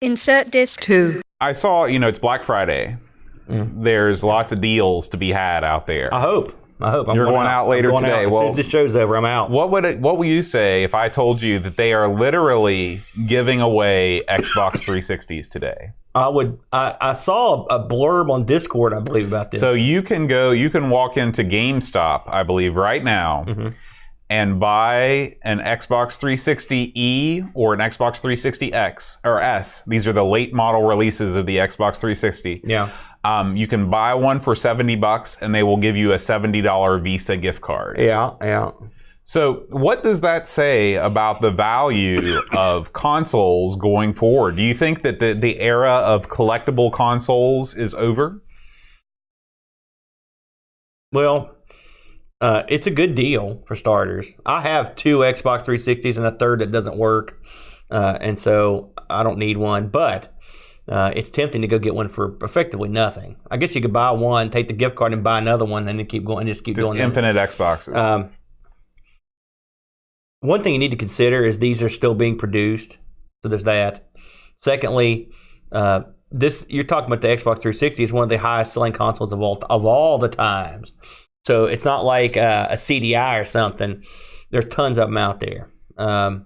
Insert disc 2. I saw, it's Black Friday. There's lots of deals to be had out there. I hope. You're going out later today. As soon as this show's over, I'm out. What would you say if I told you that they are literally giving away Xbox 360s today? I saw a blurb on Discord, I believe, about this. So you can walk into GameStop, I believe, right now, and buy an Xbox 360E or an Xbox 360 X or S. These are the late model releases of the Xbox 360. Yeah. You can buy one for $70 and they will give you a $70 Visa gift card. Yeah. So what does that say about the value of consoles going forward? Do you think that the era of collectible consoles is over? Well, it's a good deal for starters. I have 2 Xbox 360s and a third that doesn't work. And so I don't need one. But it's tempting to go get one for effectively nothing. I guess you could buy one, take the gift card and buy another one and then keep going. Just going. Infinite Xboxes. One thing you need to consider is these are still being produced. So there's that. Secondly, you're talking about the Xbox 360 is one of the highest selling consoles of all the times. So it's not like a CDI or something. There's tons of them out there. And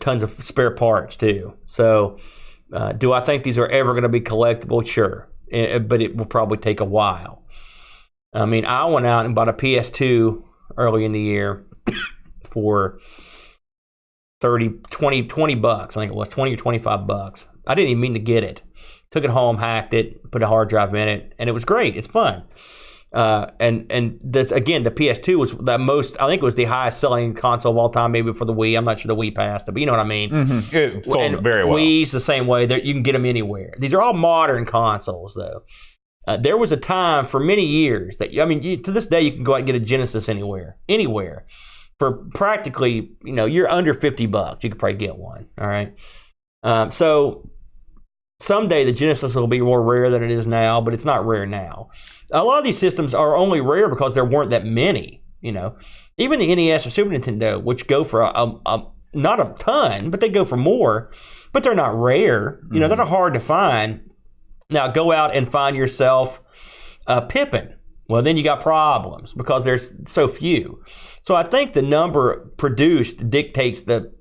tons of spare parts too. So do I think these are ever going to be collectible? Sure. But it will probably take a while. I mean, I went out and bought a PS2 early in the year for $20 bucks. I think it was 20 or 25 bucks. I didn't even mean to get it. Took it home, hacked it, put a hard drive in it, and it was great. It's fun. And that's, again, the PS2 was the most, I think it was the highest selling console of all time, maybe for the Wii. I'm not sure the Wii passed it, but you know what I mean. Mm-hmm. It sold very well. Wii's the same way. You can get them anywhere. These are all modern consoles, though. There was a time for many years that, to this day, you can go out and get a Genesis anywhere. For practically, you're under $50. You could probably get one. All right. So someday the Genesis will be more rare than it is now, but it's not rare now. A lot of these systems are only rare because there weren't that many. Even the NES or Super Nintendo, which go for not a ton, but they go for more, but they're not rare. They're not hard to find. Now go out and find yourself a Pippin. Well, then you got problems because there's so few. So I think the number produced dictates the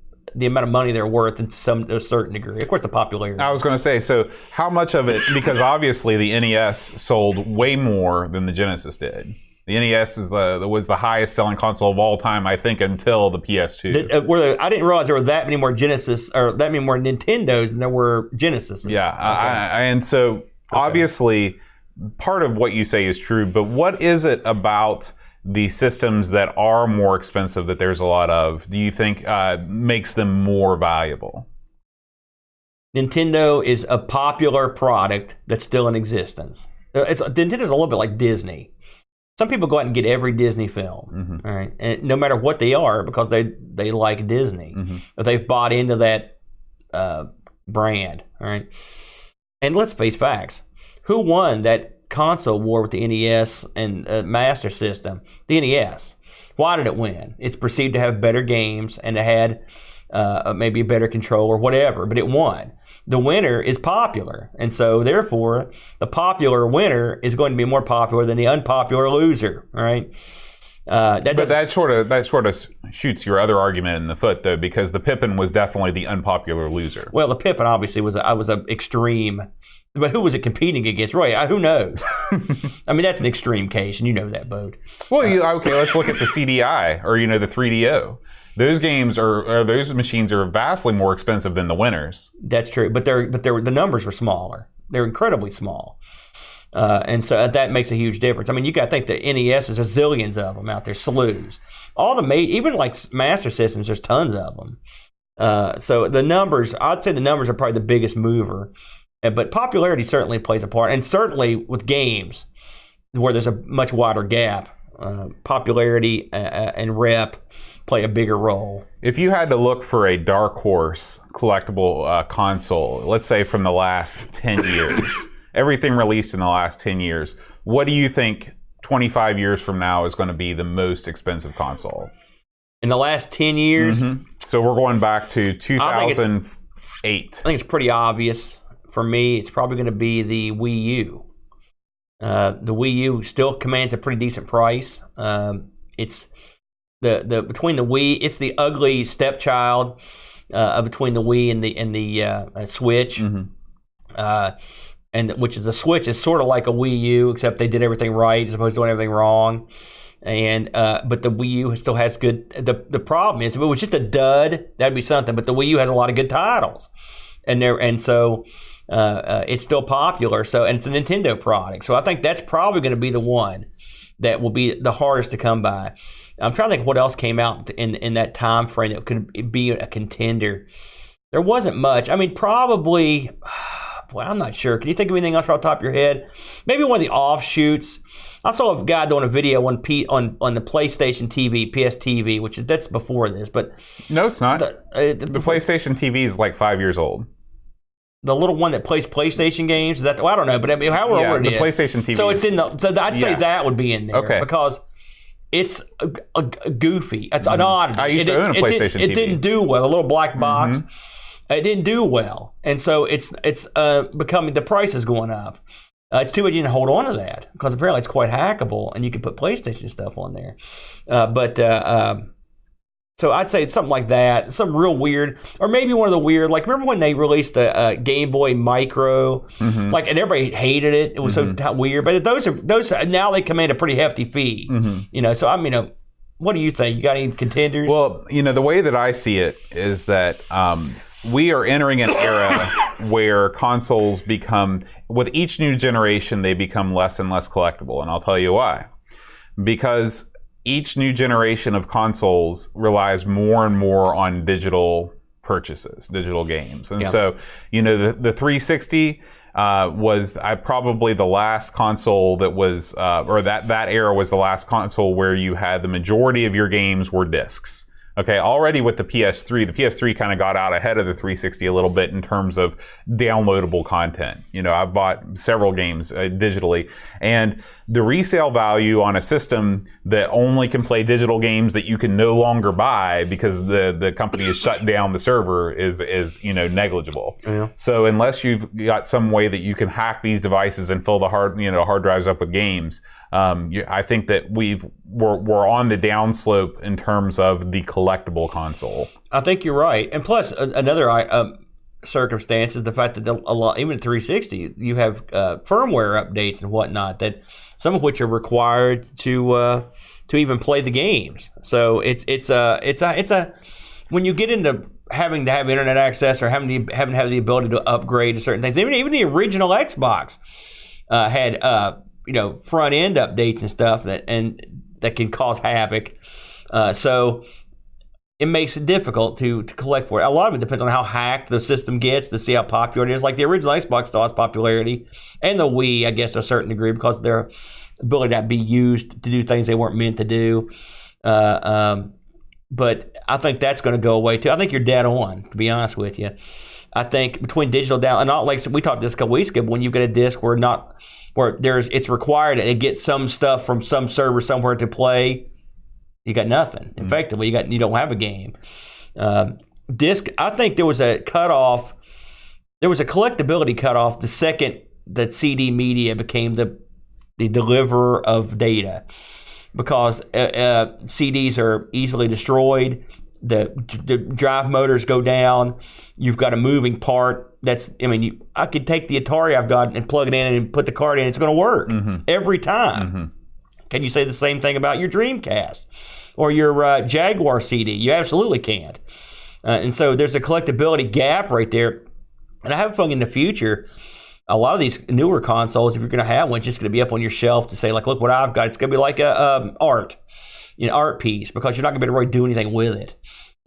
amount of money they're worth to a certain degree. Of course, the popularity. I was going to say, so how much of it, because obviously the NES sold way more than the Genesis did. The NES was the highest selling console of all time, I think, until the PS2. I didn't realize there were that many more Genesis, or that many more Nintendos than there were Genesis. Yeah, okay. And so obviously part of what you say is true, but what is it about the systems that are more expensive that there's a lot of, do you think makes them more valuable? Nintendo is a popular product that's still in existence. Nintendo's a little bit like Disney. Some people go out and get every Disney film, all right, and no matter what they are, because they like Disney, or they've bought into that brand, all right. And let's face facts: who won that console war with the NES and Master System? The NES. Why did it win? It's perceived to have better games and it had maybe a better control or whatever, but it won. The winner is popular, and so therefore the popular winner is going to be more popular than the unpopular loser. All right. That sort of shoots your other argument in the foot, though, because the Pippin was definitely the unpopular loser. Well, the Pippin obviously was an extreme. But who was it competing against? Right, who knows? I mean, that's an extreme case, and you know that, Bode. Well, okay, let's look at the CDI or the 3DO. Those games those machines are vastly more expensive than the winners. That's true, but the numbers were smaller. They're incredibly small, and so that makes a huge difference. I mean, you got to think the NES is zillions of them out there, slews. Even like Master Systems, there's tons of them. So the numbers, I'd say the numbers are probably the biggest mover. But popularity certainly plays a part, and certainly with games where there's a much wider gap, popularity and rep play a bigger role. If you had to look for a dark horse collectible console, let's say from the last 10 years, everything released in the last 10 years, what do you think 25 years from now is going to be the most expensive console? In the last 10 years? So we're going back to 2000. 8. I think it's pretty obvious for me. It's probably going to be the Wii U. The Wii U still commands a pretty decent price. It's the between the Wii, it's the ugly stepchild between the Wii and the Switch. And which is the Switch is sort of like a Wii U, except they did everything right as opposed to doing everything wrong. And but the Wii U still has good. The problem is if it was just a dud, that'd be something. But the Wii U has a lot of good titles, and so it's still popular. So and it's a Nintendo product. So I think that's probably going to be the one that will be the hardest to come by. I'm trying to think what else came out in that time frame that could be a contender. There wasn't much. I mean, probably. Boy, I'm not sure. Can you think of anything else off the top of your head? Maybe one of the offshoots. I saw a guy doing a video on the PlayStation TV, PS TV, that's before this, but no, it's not. The PlayStation TV is like 5 years old. The little one that plays PlayStation games, is that? Well, I don't know, but I mean, however old it is. The PlayStation TV. So it's in the. So I'd say that would be in there, okay, because it's a goofy. It's an oddity. I used to own a PlayStation TV. It didn't do well. A little black box. It didn't do well, and so it's becoming, the price is going up. It's too bad you didn't hold on to that, because apparently it's quite hackable, and you can put PlayStation stuff on there. So I'd say it's something like that, something real weird, or maybe one of the weird, like remember when they released the Game Boy Micro, like, and everybody hated it. It was so weird, but those now they command a pretty hefty fee, you know. So I mean, what do you think? You got any contenders? Well, you know, the way that I see it is that we are entering an era where consoles become, with each new generation, they become less and less collectible. And I'll tell you why. Because each new generation of consoles relies more and more on digital purchases, digital games. And so, you know, the 360 was probably the last console that was, or that era was the last console where you had the majority of your games were discs. Okay, already with the PS3 kind of got out ahead of the 360 a little bit in terms of downloadable content. You know, I've bought several games digitally, and the resale value on a system that only can play digital games that you can no longer buy because the company has shut down the server is you know, negligible. Yeah. So unless you've got some way that you can hack these devices and fill the hard drives up with games, I think that we're on the downslope in terms of the collectible console. I think you're right, and plus another circumstance is the fact that a lot, even at 360, you have firmware updates and whatnot, that some of which are required to even play the games. So it's a when you get into having to have internet access or having to have the ability to upgrade to certain things. Even the original Xbox had front end updates and stuff that can cause havoc. So it makes it difficult to collect for it. A lot of it depends on how hacked the system gets to see how popular it is. Like the original Xbox still has popularity, and the Wii, I guess, to a certain degree, because of their ability to be used to do things they weren't meant to do. But I think that's going to go away too. I think you're dead on, to be honest with you. I think between digital down and not, like we talked this a couple weeks ago, when you've got a disc where it's required to get some stuff from some server somewhere to play, you got nothing. Effectively, you don't have a game. Disc, I think there was a cutoff. There was a collectability cutoff the second that CD media became the deliverer of data, because CDs are easily destroyed. The drive motors go down. You've got a moving part. I could take the Atari I've got and plug it in and put the card in. It's going to work every time. Can you say the same thing about your Dreamcast or your Jaguar CD? You absolutely can't. And so there's a collectability gap right there. And I have a feeling in the future, a lot of these newer consoles, if you're going to have one, it's just going to be up on your shelf to say, like, look what I've got. It's going to be like a art piece, because you're not going to be able to really do anything with it.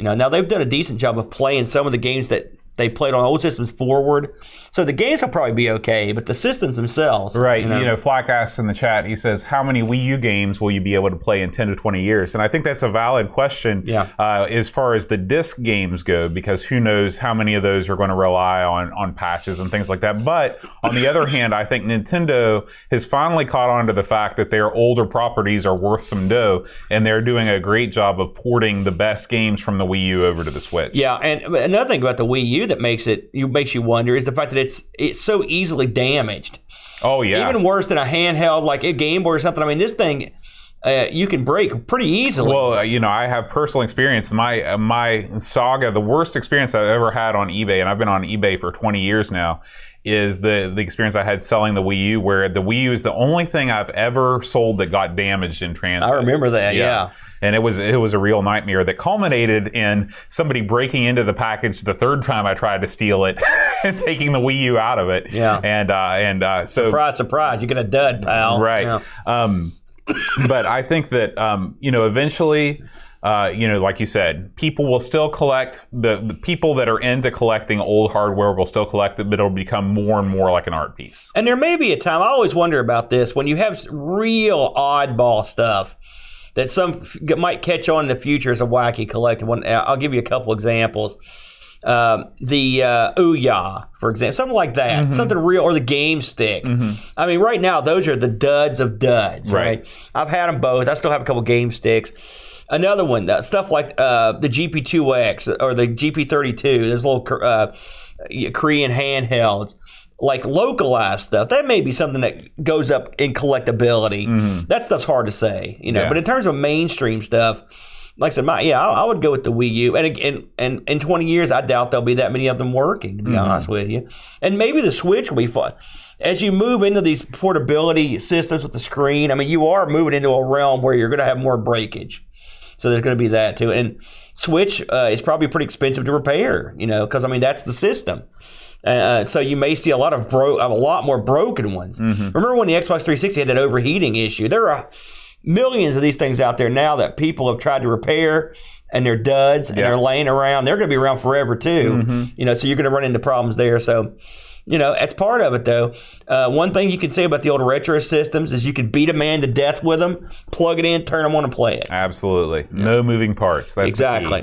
Now they've done a decent job of playing some of the games that they played on old systems forward. So the games will probably be okay, but the systems themselves. Right. Flack asks in the chat, he says, how many Wii U games will you be able to play in 10 to 20 years? And I think that's a valid question as far as the disc games go, because who knows how many of those are going to rely on patches and things like that. But on the other hand, I think Nintendo has finally caught on to the fact that their older properties are worth some dough, and they're doing a great job of porting the best games from the Wii U over to the Switch. Yeah, and another thing about the Wii U, that makes you wonder is the fact that it's so easily damaged. Oh yeah, even worse than a handheld like a Game Boy or something. I mean, this thing you can break pretty easily. Well, I have personal experience. My saga, the worst experience I've ever had on eBay, and I've been on eBay for 20 years now, is the experience I had selling the Wii U, where the Wii U is the only thing I've ever sold that got damaged in transit. I remember that, yeah. And it was a real nightmare that culminated in somebody breaking into the package the third time I tried to steal it and taking the Wii U out of it. Yeah. And so surprise, surprise, you get a dud, pal. Right. Yeah. But I think that eventually, like you said, people will still collect. The people that are into collecting old hardware will still collect it, but it'll become more and more like an art piece. And there may be a time, I always wonder about this, when you have real oddball stuff that some might catch on in the future as a wacky collector. I'll give you a couple examples. The Ouya, for example, something like that, mm-hmm. something real, or the Game Stick. Mm-hmm. I mean, right now those are the duds of duds. Right. I've had them both. I still have a couple Game Sticks. Another one, stuff like the GP2X or the GP32. There's little Korean handhelds, like localized stuff. That may be something that goes up in collectability. Mm-hmm. That stuff's hard to say, But in terms of mainstream stuff, like I said, I would go with the Wii U. And in 20 years, I doubt there'll be that many of them working, to be mm-hmm. honest with you. And maybe the Switch will be fun. As you move into these portability systems with the screen, I mean, you are moving into a realm where you're going to have more breakage. So there's going to be that too. And Switch is probably pretty expensive to repair, because, I mean, that's the system. So you may see a lot more broken ones. Mm-hmm. Remember when the Xbox 360 had that overheating issue? There are millions of these things out there now that people have tried to repair, and they're duds, and they're laying around. They're going to be around forever too. Mm-hmm. So you're going to run into problems there. So, that's part of it though. One thing you can say about the old retro systems is you can beat a man to death with them, plug it in, turn them on, and play it. Absolutely. No moving parts. That's exactly.